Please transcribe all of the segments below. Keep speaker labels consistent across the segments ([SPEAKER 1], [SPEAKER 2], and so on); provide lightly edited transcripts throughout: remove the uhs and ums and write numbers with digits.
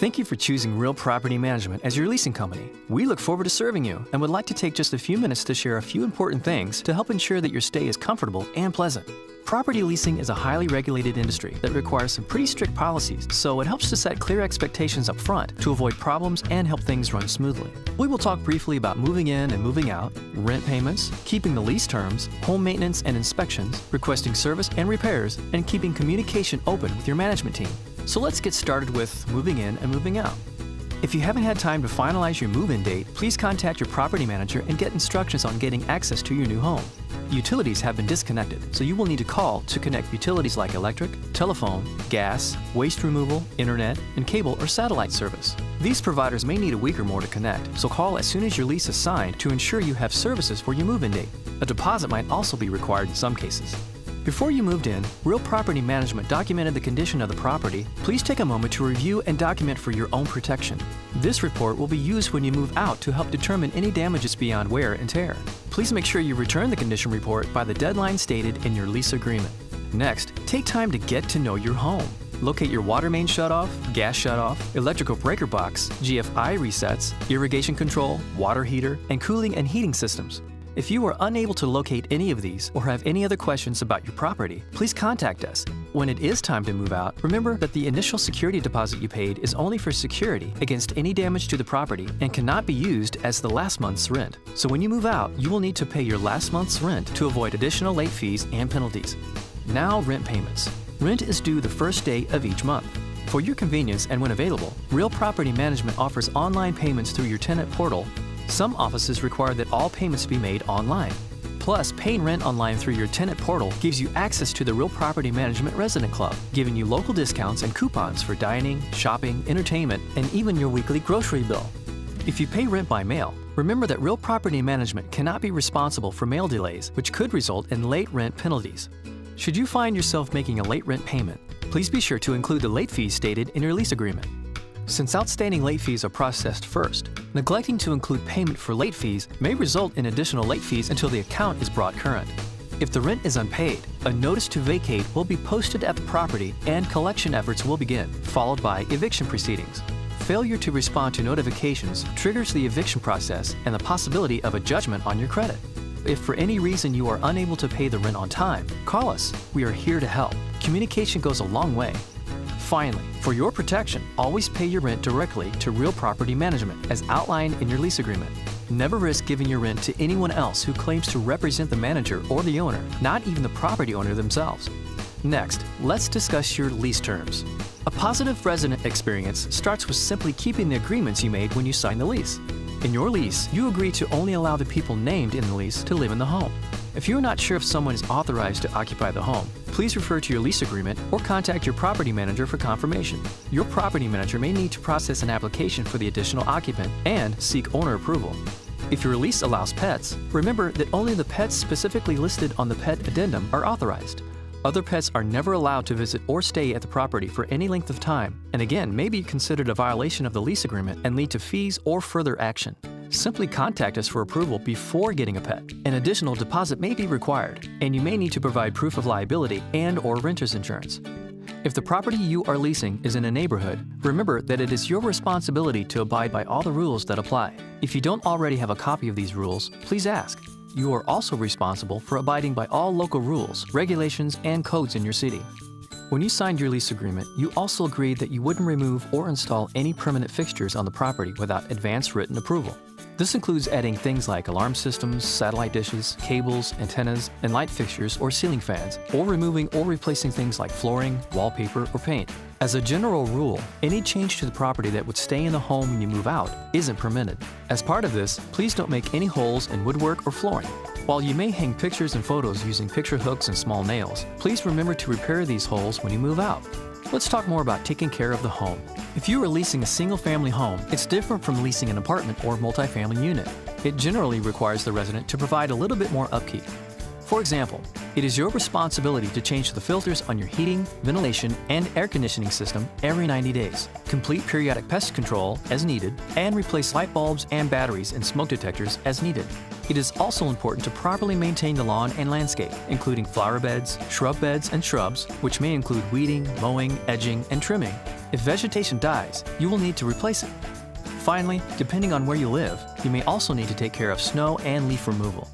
[SPEAKER 1] Thank you for choosing Real Property Management as your leasing company. We look forward to serving you and would like to take just a few minutes to share a few important things to help ensure that your stay is comfortable and pleasant. Property leasing is a highly regulated industry that requires some pretty strict policies, so it helps to set clear expectations up front to avoid problems and help things run smoothly. We will talk briefly about moving in and moving out, rent payments, keeping the lease terms, home maintenance and inspections, requesting service and repairs, and keeping communication open with your management team. So let's get started with moving in and moving out. If you haven't had time to finalize your move-in date, please contact your property manager and get instructions on getting access to your new home. Utilities have been disconnected, so you will need to call to connect utilities like electric, telephone, gas, waste removal, internet, and cable or satellite service. These providers may need a week or more to connect, so call as soon as your lease is signed to ensure you have services for your move-in date. A deposit might also be required in some cases. Before you moved in, Real Property Management documented the condition of the property. Please take a moment to review and document for your own protection. This report will be used when you move out to help determine any damages beyond wear and tear. Please make sure you return the condition report by the deadline stated in your lease agreement. Next, take time to get to know your home. Locate your water main shutoff, gas shutoff, electrical breaker box, GFI resets, irrigation control, water heater, and cooling and heating systems. If you are unable to locate any of these or have any other questions about your property, please contact us. When it is time to move out, remember that the initial security deposit you paid is only for security against any damage to the property and cannot be used as the last month's rent. So when you move out, you will need to pay your last month's rent to avoid additional late fees and penalties. Now, rent payments. Rent is due the first day of each month. For your convenience and when available, Real Property Management offers online payments through your tenant portal. Some offices require that all payments be made online. Plus, paying rent online through your tenant portal gives you access to the Real Property Management Resident Club, giving you local discounts and coupons for dining, shopping, entertainment, and even your weekly grocery bill. If you pay rent by mail, remember that Real Property Management cannot be responsible for mail delays, which could result in late rent penalties. Should you find yourself making a late rent payment, please be sure to include the late fees stated in your lease agreement. Since outstanding late fees are processed first, neglecting to include payment for late fees may result in additional late fees until the account is brought current. If the rent is unpaid, a notice to vacate will be posted at the property and collection efforts will begin, followed by eviction proceedings. Failure to respond to notifications triggers the eviction process and the possibility of a judgment on your credit. If for any reason you are unable to pay the rent on time, call us. We are here to help. Communication goes a long way. Finally, for your protection, always pay your rent directly to Real Property Management as outlined in your lease agreement. Never risk giving your rent to anyone else who claims to represent the manager or the owner, not even the property owner themselves. Next, let's discuss your lease terms. A positive resident experience starts with simply keeping the agreements you made when you signed the lease. In your lease, you agree to only allow the people named in the lease to live in the home. If you are not sure if someone is authorized to occupy the home, please refer to your lease agreement or contact your property manager for confirmation. Your property manager may need to process an application for the additional occupant and seek owner approval. If your lease allows pets, remember that only the pets specifically listed on the pet addendum are authorized. Other pets are never allowed to visit or stay at the property for any length of time, and again may be considered a violation of the lease agreement and lead to fees or further action. Simply contact us for approval before getting a pet. An additional deposit may be required, and you may need to provide proof of liability and/or renter's insurance. If the property you are leasing is in a neighborhood, remember that it is your responsibility to abide by all the rules that apply. If you don't already have a copy of these rules, please ask. You are also responsible for abiding by all local rules, regulations, and codes in your city. When you signed your lease agreement, you also agreed that you wouldn't remove or install any permanent fixtures on the property without advance written approval. This includes adding things like alarm systems, satellite dishes, cables, antennas, and light fixtures or ceiling fans, or removing or replacing things like flooring, wallpaper, or paint. As a general rule, any change to the property that would stay in the home when you move out isn't permitted. As part of this, please don't make any holes in woodwork or flooring. While you may hang pictures and photos using picture hooks and small nails, please remember to repair these holes when you move out. Let's talk more about taking care of the home. If you are leasing a single-family home, it's different from leasing an apartment or multifamily unit. It generally requires the resident to provide a little bit more upkeep. For example, it is your responsibility to change the filters on your heating, ventilation, and air conditioning system every 90 days, complete periodic pest control as needed, and replace light bulbs and batteries and smoke detectors as needed. It is also important to properly maintain the lawn and landscape, including flower beds, shrub beds, and shrubs, which may include weeding, mowing, edging, and trimming. If vegetation dies, you will need to replace it. Finally, depending on where you live, you may also need to take care of snow and leaf removal.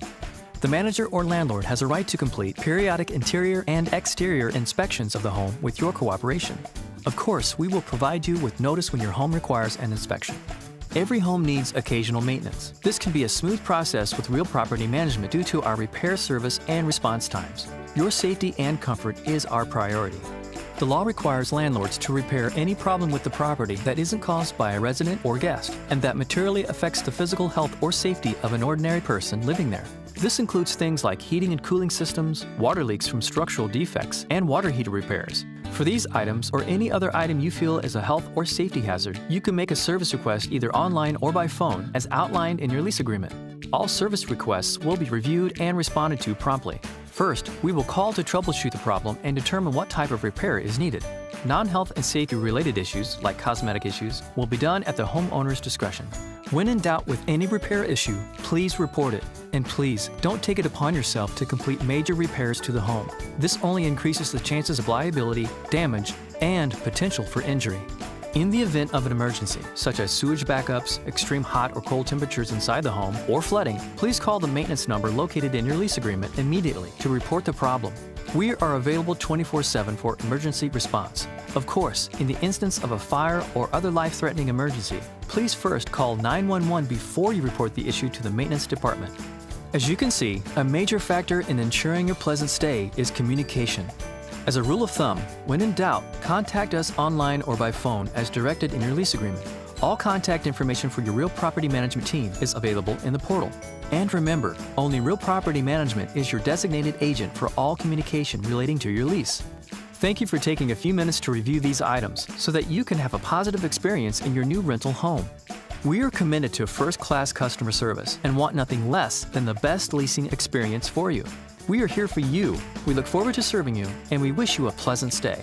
[SPEAKER 1] The manager or landlord has a right to complete periodic interior and exterior inspections of the home with your cooperation. Of course, we will provide you with notice when your home requires an inspection. Every home needs occasional maintenance. This can be a smooth process with Real Property Management due to our repair service and response times. Your safety and comfort is our priority. The law requires landlords to repair any problem with the property that isn't caused by a resident or guest, and that materially affects the physical health or safety of an ordinary person living there. This includes things like heating and cooling systems, water leaks from structural defects, and water heater repairs. For these items or any other item you feel is a health or safety hazard, you can make a service request either online or by phone as outlined in your lease agreement. All service requests will be reviewed and responded to promptly. First, we will call to troubleshoot the problem and determine what type of repair is needed. Non-health and safety-related issues, like cosmetic issues, will be done at the homeowner's discretion. When in doubt with any repair issue, please report it. And please, don't take it upon yourself to complete major repairs to the home. This only increases the chances of liability, damage, and potential for injury. In the event of an emergency, such as sewage backups, extreme hot or cold temperatures inside the home, or flooding, please call the maintenance number located in your lease agreement immediately to report the problem. We are available 24/7 for emergency response. Of course, in the instance of a fire or other life-threatening emergency, please first call 911 before you report the issue to the maintenance department. As you can see, a major factor in ensuring a pleasant stay is communication. As a rule of thumb, when in doubt, contact us online or by phone as directed in your lease agreement. All contact information for your Real Property Management team is available in the portal. And remember, only Real Property Management is your designated agent for all communication relating to your lease. Thank you for taking a few minutes to review these items so that you can have a positive experience in your new rental home. We are committed to first-class customer service and want nothing less than the best leasing experience for you. We are here for you. We look forward to serving you, and we wish you a pleasant stay.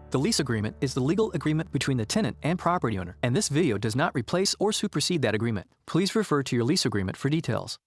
[SPEAKER 1] The lease agreement is the legal agreement between the tenant and property owner, and this video does not replace or supersede that agreement. Please refer to your lease agreement for details.